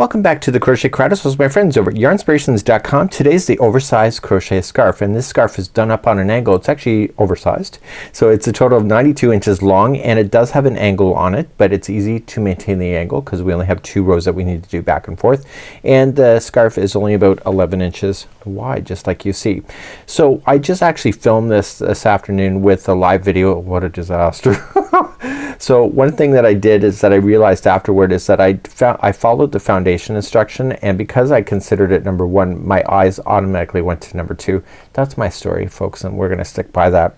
Welcome back to the Crochet Chronicles with my friends over at Yarnspirations.com. Today's the oversized crochet scarf, and this scarf is done up on an angle. It's actually oversized, so it's a total of 92 inches long, and it does have an angle on it, but it's easy to maintain the angle because we only have 2 rows that we need to do back and forth, and the scarf is only about 11 inches wide, just like you see. So I just actually filmed this afternoon with a live video. What a disaster. So one thing that I did is that I realized afterward is that I followed the foundation instruction, and because I considered it number 1, my eyes automatically went to number 2. That's my story, folks, and we're gonna stick by that.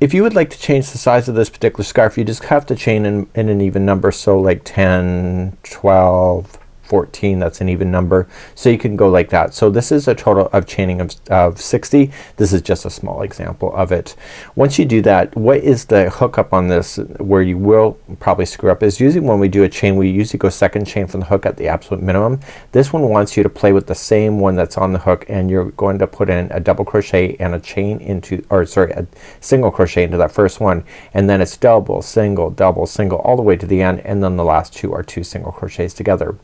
If you would like to change the size of this particular scarf, you just have to chain in an even number, so like 10, 12, 14, that's an even number, so you can go like that. So this is a total of chaining of 60. This is just a small example of it. Once you do that, what is the hookup on this where you will probably screw up is usually when we do a chain, we usually go second chain from the hook at the absolute minimum. This one wants you to play with the same one that's on the hook, and you're going to put in a double crochet and a chain into, or sorry, a single crochet into that first one, and then it's double, single, all the way to the end, and then the last 2 are 2 single crochets together.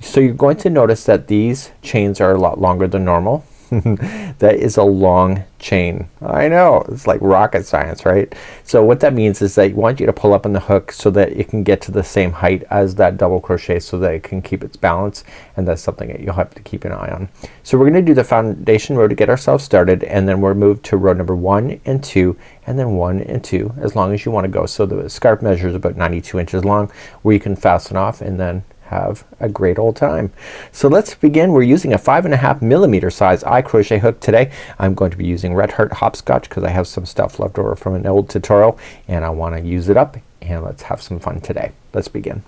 So you're going to notice that these chains are a lot longer than normal. That is a long chain. I know, it's like rocket science, right? So what that means is that you want you to pull up on the hook so that it can get to the same height as that double crochet so that it can keep its balance, and that's something that you'll have to keep an eye on. So we're gonna do the foundation row to get ourselves started, and then we'll move to row number 1 and 2, and then 1 and 2 as long as you want to go. So the scarf measures about 92 inches long, where you can fasten off and then have a great old time. So let's begin. We're using a 5.5 millimeter size eye crochet hook today. I'm going to be using Red Heart Hopscotch because I have some stuff left over from an old tutorial and I want to use it up, and let's have some fun today. Let's begin.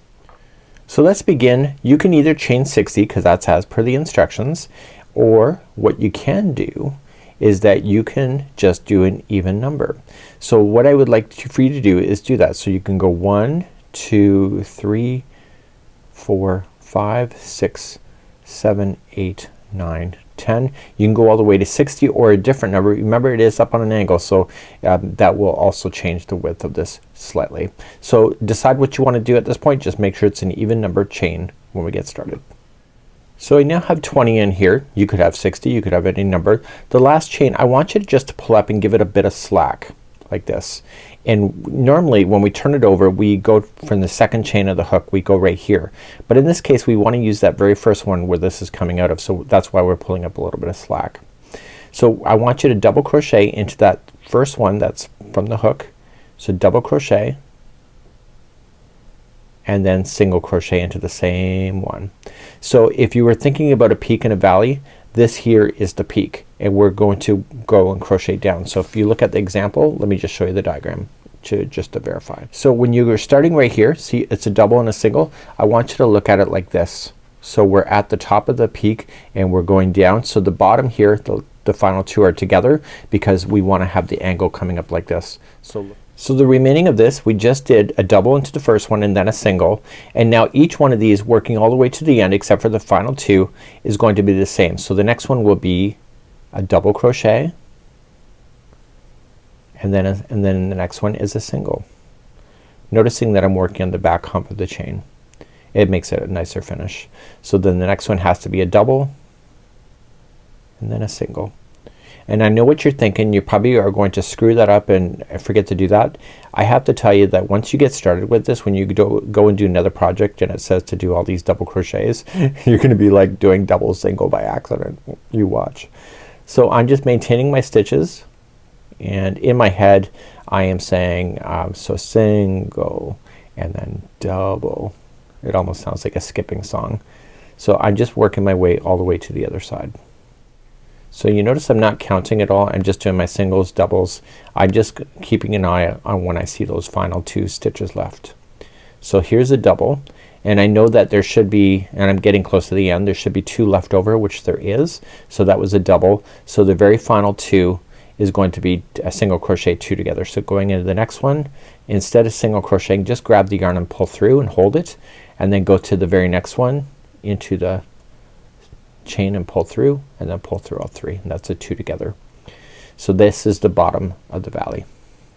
So let's begin. You can either chain 60 because that's as per the instructions, or what you can do is that you can just do an even number. So what I would like for you to do is do that. So you can go 1, 2, 3, 4, 5, 6, 7, 8, 9, 10. You can go all the way to 60 or a different number. Remember, it is up on an angle, so that will also change the width of this slightly. So decide what you want to do at this point. Just make sure it's an even number chain when we get started. So I now have 20 in here. You could have 60, you could have any number. The last chain, I want you to just pull up and give it a bit of slack like this. And normally when we turn it over, we go from the second chain of the hook, we go right here. But in this case we want to use that very first one where this is coming out of, so that's why we're pulling up a little bit of slack. So I want you to double crochet into that first one that's from the hook. So double crochet and then single crochet into the same one. So if you were thinking about a peak and a valley, this here is the peak, and we're going to go and crochet down. So if you look at the example, let me just show you the diagram just to verify. So when you are starting right here, see it's a double and a single. I want you to look at it like this. So we're at the top of the peak and we're going down. So the bottom here, the final 2 are together because we want to have the angle coming up like this. So the remaining of this, we just did a double into the first one and then a single, and now each one of these working all the way to the end except for the final 2 is going to be the same. So the next one will be a double crochet, and then the next one is a single. Noticing that I'm working on the back hump of the chain. It makes it a nicer finish. So then the next one has to be a double and then a single. And I know what you're thinking. You probably are going to screw that up and forget to do that. I have to tell you that once you get started with this, when you go and do another project and it says to do all these double crochets, you're gonna be like doing double single by accident. You watch. So I'm just maintaining my stitches, and in my head I am saying so single and then double. It almost sounds like a skipping song. So I'm just working my way all the way to the other side. So you notice I'm not counting at all. I'm just doing my singles, doubles. I'm just keeping an eye on when I see those final 2 stitches left. So here's a double, and I know that there should be, and I'm getting close to the end, there should be 2 left over, which there is. So that was a double. So the very final 2 is going to be a single crochet 2 together. So going into the next one, instead of single crocheting, just grab the yarn and pull through and hold it, and then go to the very next one into the chain and pull through, and then pull through all 3, and that's a 2 together. So this is the bottom of the valley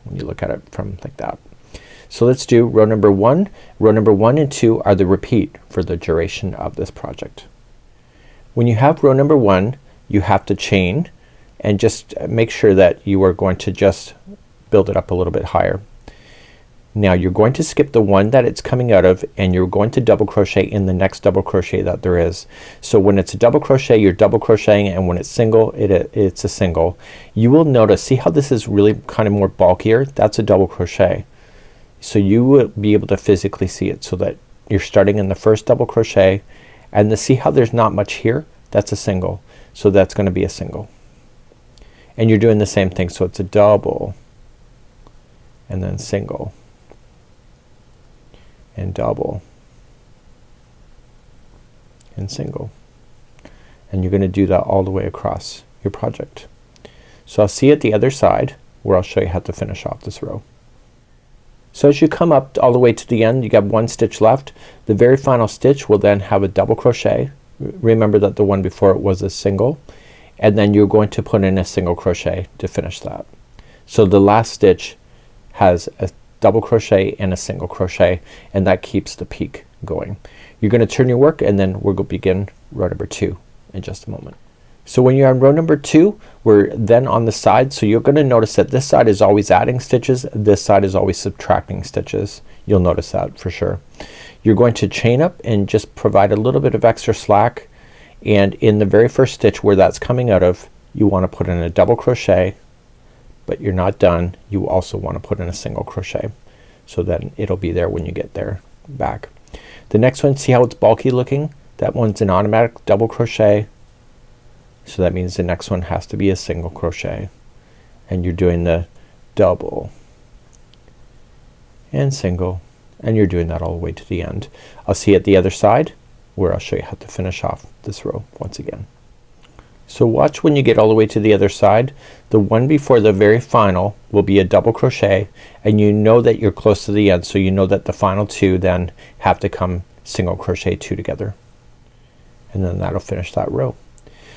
when you look at it from like that. So let's do row number 1. Row number 1 and 2 are the repeat for the duration of this project. When you have row number 1, you have to chain and just make sure that you are going to just build it up a little bit higher. Now you're going to skip the one that it's coming out of and you're going to double crochet in the next double crochet that there is. So when it's a double crochet, you're double crocheting, and when it's single, it's a single. You will notice, see how this is really kind of more bulkier? That's a double crochet. So you will be able to physically see it, so that you're starting in the first double crochet, and to see how there's not much here, that's a single. So that's going to be a single. And you're doing the same thing, so it's a double and then single and double and single, and you're going to do that all the way across your project. So I'll see you at the other side where I'll show you how to finish off this row. So as you come up all the way to the end, you got one stitch left. The very final stitch will then have a double crochet. Remember that the one before it was a single, and then you're going to put in a single crochet to finish that. So the last stitch has a double crochet and a single crochet, and that keeps the peak going. You're going to turn your work, and then we'll begin row number 2 in just a moment. So when you're on row number 2, we're then on the side. So you're going to notice that this side is always adding stitches, this side is always subtracting stitches. You'll notice that for sure. You're going to chain up and just provide a little bit of extra slack, and in the very first stitch where that's coming out of, you want to put in a double crochet, but you're not done. You also want to put in a single crochet, so then it'll be there when you get there back. The next one, see how it's bulky looking? That one's an automatic double crochet, so that means the next one has to be a single crochet, and you're doing the double and single, and you're doing that all the way to the end. I'll see you at the other side where I'll show you how to finish off this row once again. So watch when you get all the way to the other side. The one before the very final will be a double crochet, and you know that you're close to the end, so you know that the final two then have to come single crochet 2 together, and then that'll finish that row.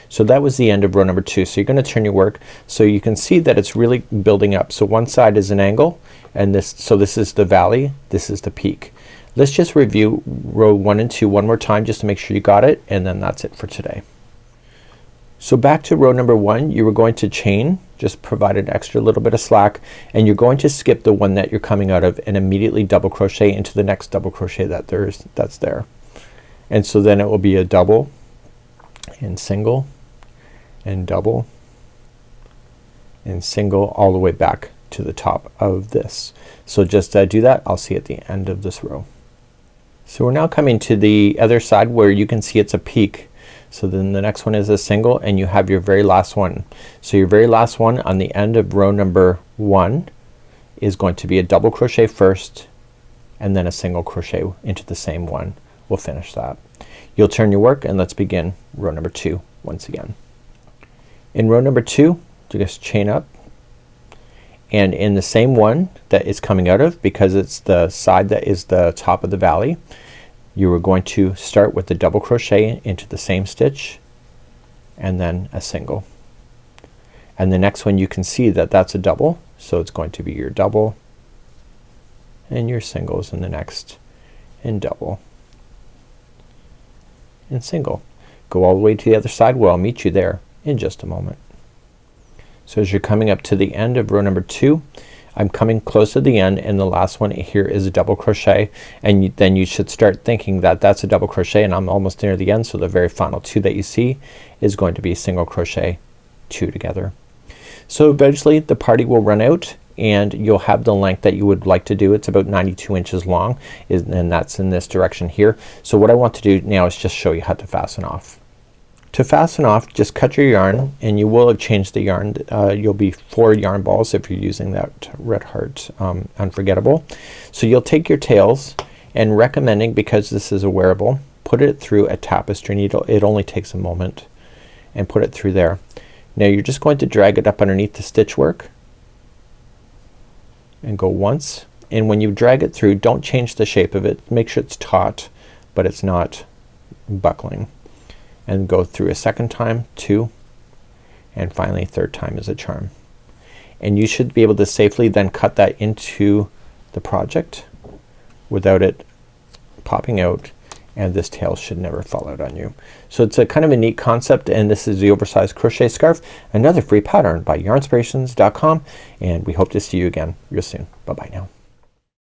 So that was the end of row number 2. So you're going to turn your work so you can see that it's really building up. So one side is an angle, and this is the valley, this is the peak. Let's just review row 1 and 2 one more time just to make sure you got it, and then that's it for today. So back to row number 1, you were going to chain, just provide an extra little bit of slack, and you're going to skip the one that you're coming out of and immediately double crochet into the next double crochet that's there. And so then it will be a double and single and double and single all the way back to the top of this. So just do that. I'll see you at the end of this row. So we're now coming to the other side where you can see it's a peak. So then the next one is a single, and you have your very last one. So your very last one on the end of row number 1 is going to be a double crochet first, and then a single crochet into the same one. We'll finish that. You'll turn your work, and let's begin row number 2 once again. In row number 2, you just chain up, and in the same one that it's coming out of, because it's the side that is the top of the valley, you are going to start with the double crochet into the same stitch, and then a single. And the next one you can see that that's a double, so it's going to be your double and your singles in the next, and double and single. Go all the way to the other side where I'll meet you there in just a moment. So as you're coming up to the end of row number 2, I'm coming close to the end, and the last one here is a double crochet, and then you should start thinking that that's a double crochet, and I'm almost near the end, so the very final 2 that you see is going to be single crochet 2 together. So eventually the party will run out, and you'll have the length that you would like to do. It's about 92 inches long, and that's in this direction here. So what I want to do now is just show you how to fasten off. To fasten off, just cut your yarn, and you will have changed the yarn. You'll be 4 yarn balls if you're using that Red Heart Unforgettable. So you'll take your tails, and recommending, because this is a wearable, put it through a tapestry needle. It only takes a moment, and put it through there. Now you're just going to drag it up underneath the stitch work and go once, and when you drag it through, don't change the shape of it. Make sure it's taut but it's not buckling, and go through a second time, 2, and finally 3rd time is a charm. And you should be able to safely then cut that into the project without it popping out, and this tail should never fall out on you. So it's a kind of a neat concept, and this is the oversized crochet scarf, another free pattern by yarnspirations.com, and we hope to see you again real soon. Bye bye now.